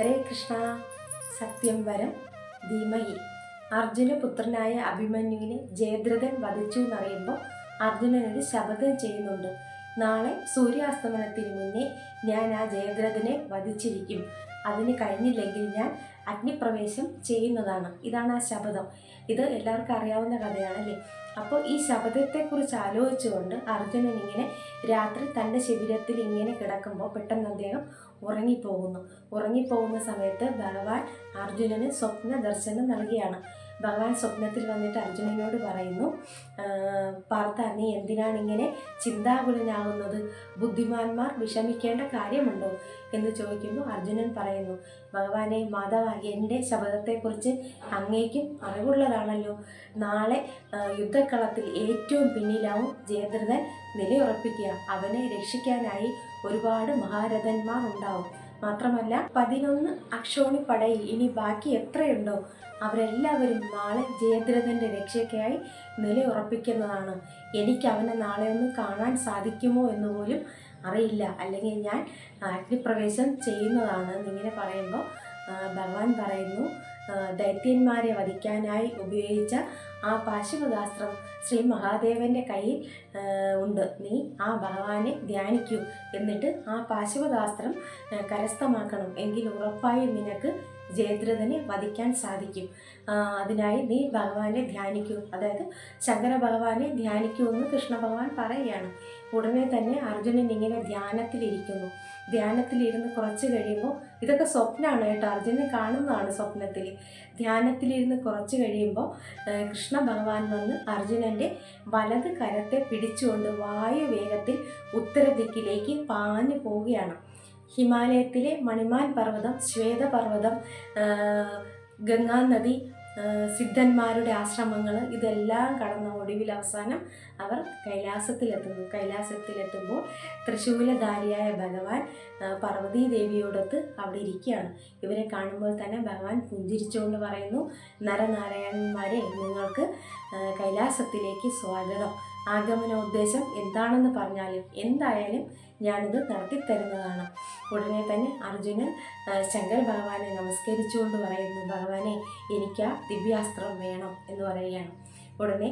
ഹരേ കൃഷ്ണ. സത്യം വരം ധീമഹി. അർജുനപുത്രനായ അഭിമന്യുവിനെ ജയദ്രഥൻ വധിച്ചു എന്നറിയുമ്പോൾ അർജുനൻ ഒരു ശപഥം ചെയ്യുന്നുണ്ട്. നാളെ സൂര്യാസ്തമനത്തിന് മുന്നേ ഞാൻ ആ ജയദ്രഥനെ വധിച്ചിരിക്കും. അതിന് കഴിഞ്ഞില്ലെങ്കിൽ ഞാൻ അഗ്നിപ്രവേശം ചെയ്യുന്നതാണ്. ഇതാണ് ആ ശപഥം. ഇത് എല്ലാവർക്കും അറിയാവുന്ന കഥയാണല്ലേ. അപ്പോൾ ഈ ശപഥത്തെക്കുറിച്ച് ആലോചിച്ചുകൊണ്ട് അർജുനൻ ഇങ്ങനെ രാത്രി തൻ്റെ ശിബിരത്തിൽ ഇങ്ങനെ കിടക്കുമ്പോൾ പെട്ടെന്ന് അദ്ദേഹം ഉറങ്ങിപ്പോകുന്ന സമയത്ത് ഭഗവാൻ അർജുനന് സ്വപ്ന ദർശനം നൽകിയാണ്. ഭഗവാൻ സ്വപ്നത്തിൽ വന്നിട്ട് അർജുനനോട് പറയുന്നു, പാർത്ഥ, നീ എന്തിനാണ് ഇങ്ങനെ ചിന്താകുലനാകുന്നത്? ബുദ്ധിമാന്മാർ വിഷമിക്കേണ്ട കാര്യമുണ്ടോ എന്ന് ചോദിക്കുമ്പോൾ അർജുനൻ പറയുന്നു, ഭഗവാനെ മാധവ, എൻ്റെ ശപഥത്തെക്കുറിച്ച് അങ്ങേക്കും അറിവുള്ളതാണല്ലോ. നാളെ യുദ്ധക്കളത്തിൽ ഏറ്റവും പിന്നിലാവും ജയദ്രഥൻ നിലയുറപ്പിക്കുക. അവനെ രക്ഷിക്കാനായി ഒരുപാട് മഹാരഥന്മാർ ഉണ്ടാവും. മാത്രമല്ല 11 അക്ഷോണിപ്പടയിൽ ഇനി ബാക്കി എത്രയുണ്ടോ അവരെല്ലാവരും നാളെ ജയദ്രഥൻ്റെ രക്ഷയ്ക്കായി നിലയുറപ്പിക്കുന്നതാണ്. എനിക്ക് അവനെ നാളെ ഒന്ന് കാണാൻ സാധിക്കുമോ എന്ന് പോലും അറിയില്ല. അല്ലെങ്കിൽ ഞാൻ അഗ്നിപ്രവേശം ചെയ്യുന്നതാണ് എന്നിങ്ങനെ പറയുമ്പോൾ ഭഗവാൻ പറയുന്നു, ദൈത്യന്മാരെ വധിക്കാനായി ഉപയോഗിച്ച ആ പാശുപതാസ്ത്രം ശ്രീ മഹാദേവൻ്റെ കയ്യിൽ ഉണ്ട്. നീ ആ ഭഗവാനെ ധ്യാനിക്കൂ. എന്നിട്ട് ആ പാശുപതാസ്ത്രം കരസ്ഥമാക്കണം. എങ്കിൽ ഉറപ്പായും നിനക്ക് ജയദ്രഥനെ വധിക്കാൻ സാധിക്കും. അതിനായി നീ ഭഗവാനെ ധ്യാനിക്കൂ, അതായത് ശങ്കര ഭഗവാനെ ധ്യാനിക്കൂ എന്ന് കൃഷ്ണ ഭഗവാൻ പറയുകയാണ്. ഉടനെ തന്നെ അർജുനൻ ഇങ്ങനെ ധ്യാനത്തിലിരുന്ന് കുറച്ച് കഴിയുമ്പോൾ, ഇതൊക്കെ സ്വപ്നമാണ് കേട്ടോ, അർജുനൻ കാണുന്നതാണ് സ്വപ്നത്തിൽ. ധ്യാനത്തിലിരുന്ന് കുറച്ച് കഴിയുമ്പോൾ കൃഷ്ണ ഭഗവാൻ വന്ന് അർജുനൻ്റെ വലത് കരത്തെ പിടിച്ചുകൊണ്ട് വായുവേഗത്തിൽ ഉത്തരദിക്കിലേക്ക് പാഞ്ഞു പോവുകയാണ്. ഹിമാലയത്തിലെ മണിമാൻ പർവ്വതം, ശ്വേതപർവ്വതം, ഗംഗാനദി, സിദ്ധന്മാരുടെ ആശ്രമങ്ങൾ ഇതെല്ലാം കടന്ന ഒടുവിൽ അവസാനം അവർ കൈലാസത്തിലെത്തുമ്പോൾ തൃശൂലധാരിയായ ഭഗവാൻ പാർവതീ ദേവിയോടൊത്ത് അവിടെ ഇരിക്കുകയാണ്. ഇവരെ കാണുമ്പോൾ തന്നെ ഭഗവാൻ പുഞ്ചിരിച്ചുകൊണ്ട് പറയുന്നു, നരനാരായണന്മാരെ, നിങ്ങൾക്ക് കൈലാസത്തിലേക്ക് സ്വാഗതം. ആഗമനോദ്ദേശം എന്താണെന്ന് പറഞ്ഞാലും എന്തായാലും ഞാനിത് നടത്തിത്തരുന്നതാണ്. ഉടനെ തന്നെ അർജുനൻ ശങ്കര ഭഗവാനെ നമസ്കരിച്ചുകൊണ്ട് പറയുന്നു, ഭഗവാനെ, എനിക്ക് ആ ദിവ്യാസ്ത്രം വേണം എന്ന് പറയുകയാണ്. ഉടനെ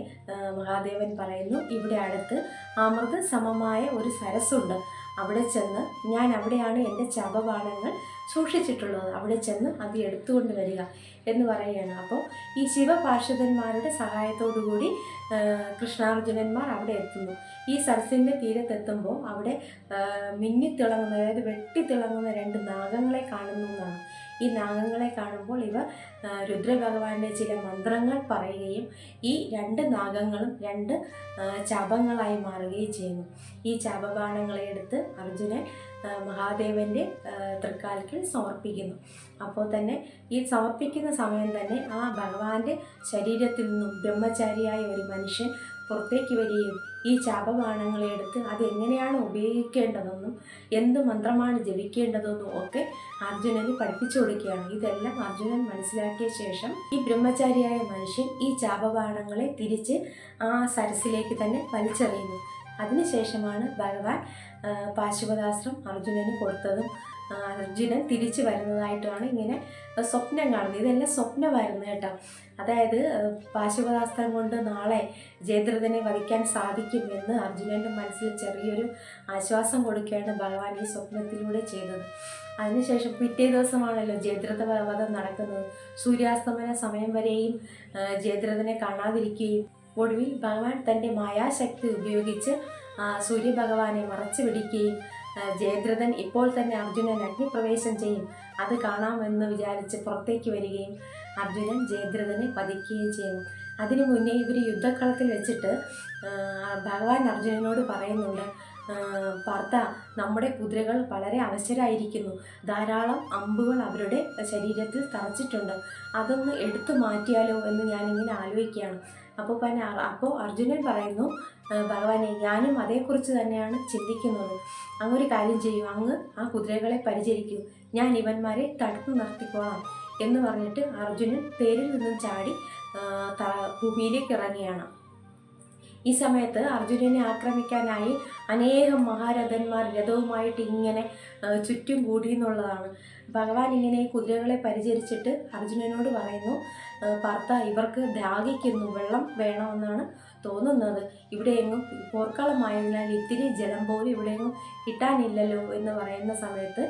മഹാദേവൻ പറയുന്നു, ഇവിടെ അടുത്ത് അമൃത സമമായ ഒരു സരസ്സുണ്ട്. അവിടെ ചെന്ന്, ഞാൻ അവിടെയാണ് എൻ്റെ ശപബാണങ്ങൾ സൂക്ഷിച്ചിട്ടുള്ളത്, അവിടെ ചെന്ന് അത് എടുത്തുകൊണ്ട് വരിക എന്ന് പറയുകയാണ്. അപ്പോൾ ഈ ശിവപാർഷദന്മാരുടെ സഹായത്തോടു കൂടി കൃഷ്ണാർജുനന്മാർ അവിടെ എത്തുന്നു. ഈ സരസിൻ്റെ തീരത്തെത്തുമ്പോൾ അവിടെ മിന്നിത്തിളങ്ങുന്ന, അതായത് വെട്ടിത്തിളങ്ങുന്ന 2 നാഗങ്ങളെ കാണുന്നു എന്നാണ്. ഈ നാഗങ്ങളെ കാണുമ്പോൾ ഇവർ രുദ്രഭഗവാന്റെ ചില മന്ത്രങ്ങൾ പറയുകയും ഈ 2 നാഗങ്ങളും 2 ശാപങ്ങളായി മാറുകയും ചെയ്യുന്നു. ഈ ശാപബാണങ്ങളെ എടുത്ത് അർജുനൻ മഹാദേവൻ്റെ തൃക്കാൽക്കൽ സമർപ്പിക്കുന്നു. അപ്പോൾ തന്നെ ഈ സമർപ്പിക്കുന്ന സമയം തന്നെ ആ ഭഗവാന്റെ ശരീരത്തിൽ നിന്നും ബ്രഹ്മചാരിയായ ഒരു മനുഷ്യൻ പുറത്തേക്ക് വരികയും ഈ ശാപബാണങ്ങളെ എടുത്ത് അതെങ്ങനെയാണ് ഉപയോഗിക്കേണ്ടതെന്നും എന്ത് മന്ത്രമാണ് ജപിക്കേണ്ടതെന്നും ഒക്കെ അർജുനന് പഠിപ്പിച്ചു കൊടുക്കുകയാണ്. ഇതെല്ലാം അർജുനൻ മനസ്സിലാക്കിയ ശേഷം ഈ ബ്രഹ്മചാരിയായ മനുഷ്യൻ ഈ ശാപബാണങ്ങളെ തിരിച്ച് ആ സരസിലേക്ക് തന്നെ വലിച്ചെറിയുന്നു. അതിനുശേഷമാണ് ഭഗവാൻ പാശുപതാസ്ത്രം അർജുനന് കൊടുത്തതും അർജുനൻ തിരിച്ചു വരുന്നതായിട്ടാണ് ഇങ്ങനെ സ്വപ്നം കാണുന്നത്. ഇതെല്ലാം സ്വപ്നമായിരുന്നു കേട്ടോ. അതായത് പാശുപതാസ്ത്രം കൊണ്ട് നാളെ ജയദ്രഥനെ വധിക്കാൻ സാധിക്കുമെന്ന് അർജുനൻ്റെ മനസ്സിൽ ചെറിയൊരു ആശ്വാസം കൊടുക്കുകയാണ് ഭഗവാൻ ഈ സ്വപ്നത്തിലൂടെ ചെയ്തത്. അതിനുശേഷം പിറ്റേ ദിവസമാണല്ലോ ജയദ്രഥ വധം നടക്കുന്നത്. സൂര്യാസ്തമന സമയം വരെയും ജയദ്രഥനെ കാണാതിരിക്കുകയും ഒടുവിൽ ഭഗവാൻ തൻ്റെ മായാശക്തി ഉപയോഗിച്ച് സൂര്യഭഗവാനെ മറച്ചു പിടിക്കുകയും ജയദ്രഥൻ ഇപ്പോൾ തന്നെ അർജുനൻ അഗ്നിപ്രവേശം ചെയ്യും, അത് കാണാമെന്ന് വിചാരിച്ച് പുറത്തേക്ക് വരികയും അർജുനൻ ജയദ്രഥനെ വധിക്കുകയും ചെയ്യുന്നു. അതിനു മുന്നേ ഇവർ യുദ്ധക്കളത്തിൽ വെച്ചിട്ട് ഭഗവാൻ അർജുനനോട് പറയുന്നുണ്ട്, പാർത്ഥ, നമ്മുടെ കുതിരകൾ വളരെ അവശരായിരിക്കുന്നു. ധാരാളം അമ്പുകൾ അവരുടെ ശരീരത്തിൽ തറച്ചിട്ടുണ്ട്. അതൊന്ന് എടുത്തു മാറ്റിയാലോ എന്ന് ഞാനിങ്ങനെ ആലോചിക്കുകയാണ്. അപ്പോൾ അർജുനൻ പറയുന്നു, ഭഗവാനെ, ഞാനും അതേക്കുറിച്ച് തന്നെയാണ് ചിന്തിക്കുന്നത്. അങ്ങൊരു കാര്യം ചെയ്യൂ, അങ്ങ് ആ കുതിരകളെ പരിചരിക്കൂ, ഞാൻ ഇവന്മാരെ തടുത്തു നിർത്തിക്കോളാം എന്ന് പറഞ്ഞിട്ട് അർജുനൻ തേരിൽ നിന്നും ചാടി ഭൂമിയിലേക്ക് ഇറങ്ങിയാണ്. ഈ സമയത്ത് അർജുനനെ ആക്രമിക്കാനായി അനേകം മഹാരഥന്മാർ രഥവുമായിട്ട് ഇങ്ങനെ ചുറ്റും കൂടി എന്നുള്ളതാണ്. ഭഗവാൻ ഇങ്ങനെ കുതിരകളെ പരിചരിച്ചിട്ട് അർജുനനോട് പറയുന്നു, പാർത്ഥ, ഇവർക്ക് ദാഹിക്കുന്നു, വെള്ളം വേണമെന്നാണ് തോന്നുന്നത്. ഇവിടെയെങ്ങും പോർക്കളമായതിനാൽ ഇത്തിരി ജലം പോലും ഇവിടെയെങ്ങും കിട്ടാനില്ലല്ലോ എന്ന് പറയുന്ന സമയത്ത്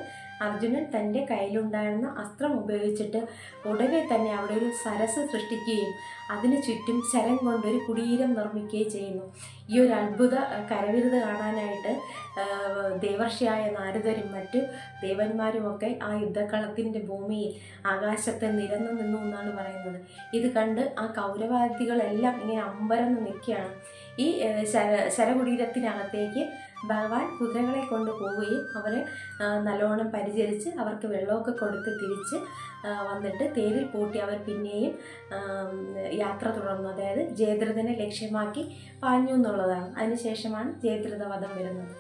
അർജുനൻ തൻ്റെ കയ്യിലുണ്ടായിരുന്ന അസ്ത്രം ഉപയോഗിച്ചിട്ട് ഉടനെ തന്നെ അവിടെ ഒരു സരസ് സൃഷ്ടിക്കുകയും അതിന് ചുറ്റും ശരം കൊണ്ടൊരു കുടീരം നിർമ്മിക്കുകയും ചെയ്യുന്നു. ഈ ഒരു അത്ഭുത കരവിരുത് കാണാനായിട്ട് ദേവർഷിയായ നാരദരും മറ്റ് ദേവന്മാരുമൊക്കെ ആ യുദ്ധക്കളത്തിൻ്റെ ഭൂമിയിൽ ആകാശത്തെ നിരന്നു നിന്നു എന്നാണ് പറയുന്നത്. ഇത് കണ്ട് ആ കൗരവാദികളെല്ലാം ഇങ്ങനെ അമ്പരന്ന് നിൽക്കുകയാണ്. ഈ ശരകുടീരത്തിനകത്തേക്ക് ഭഗവാൻ കുതിരകളെ കൊണ്ട് പോവുകയും അവരെ നല്ലോണം പരിചരിച്ച് അവർക്ക് വെള്ളമൊക്കെ കൊടുത്ത് തിരിച്ച് വന്നിട്ട് തേരിൽ പൂട്ടി അവർ പിന്നെയും യാത്ര തുടർന്നു. അതായത് ജയദ്രഥനെ ലക്ഷ്യമാക്കി പാഞ്ഞു എന്നുള്ളതാണ്. അതിനുശേഷമാണ് ജയദ്രഥ വധം വരുന്നത്.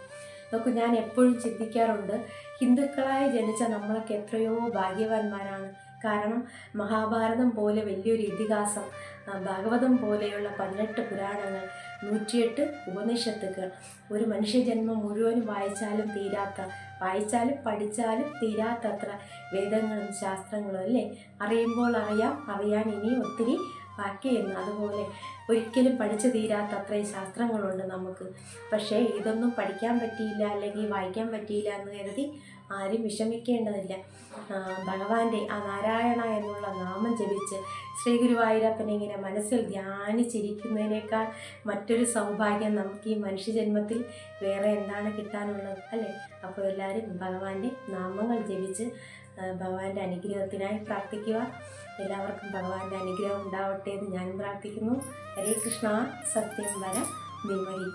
നോക്കൂ, ഞാൻ എപ്പോഴും ചിന്തിക്കാറുണ്ട്, ഹിന്ദുക്കളായി ജനിച്ച നമ്മളൊക്കെ എത്രയോ ഭാഗ്യവാന്മാരാണ്. കാരണം മഹാഭാരതം പോലെ വലിയൊരു ഇതിഹാസം, ഭാഗവതം പോലെയുള്ള 18 പുരാണങ്ങൾ, 108 ഉപനിഷത്തുകൾ, ഒരു മനുഷ്യജന്മം മുഴുവനും വായിച്ചാലും പഠിച്ചാലും തീരാത്തത്ര വേദങ്ങളും ശാസ്ത്രങ്ങളും അല്ലേ. അറിയുമ്പോൾ അറിയാൻ ഇനിയും ഒത്തിരി ബാക്കിയെന്ന്. അതുപോലെ ഒരിക്കലും പഠിച്ചു തീരാത്ത അത്രയും ശാസ്ത്രങ്ങളുണ്ട് നമുക്ക്. പക്ഷേ ഇതൊന്നും പഠിക്കാൻ പറ്റിയില്ല അല്ലെങ്കിൽ വായിക്കാൻ പറ്റിയില്ല എന്ന് കരുതി ആരും വിഷമിക്കേണ്ടതില്ല. ഭഗവാന്റെ ആ നാരായണ എന്നുള്ള നാമം ജപിച്ച് ശ്രീ ഗുരുവായൂരപ്പനെ ഇങ്ങനെ മനസ്സിൽ ധ്യാനിച്ചിരിക്കുന്നതിനേക്കാൾ മറ്റൊരു സൗഭാഗ്യം നമുക്ക് ഈ മനുഷ്യജന്മത്തിൽ വേറെ എന്താണ് കിട്ടാനുള്ളത് അല്ലേ. അപ്പോൾ എല്ലാവരും ഭഗവാന്റെ നാമങ്ങൾ ജപിച്ച് ഭഗവാന്റെ അനുഗ്രഹത്തിനായി പ്രാർത്ഥിക്കുക. എല്ലാവർക്കും ഭഗവാന്റെ അനുഗ്രഹം ഉണ്ടാവട്ടെ എന്ന് ഞാനും പ്രാർത്ഥിക്കുന്നു. ഹരേ കൃഷ്ണ. സത്യം വര നിമരി.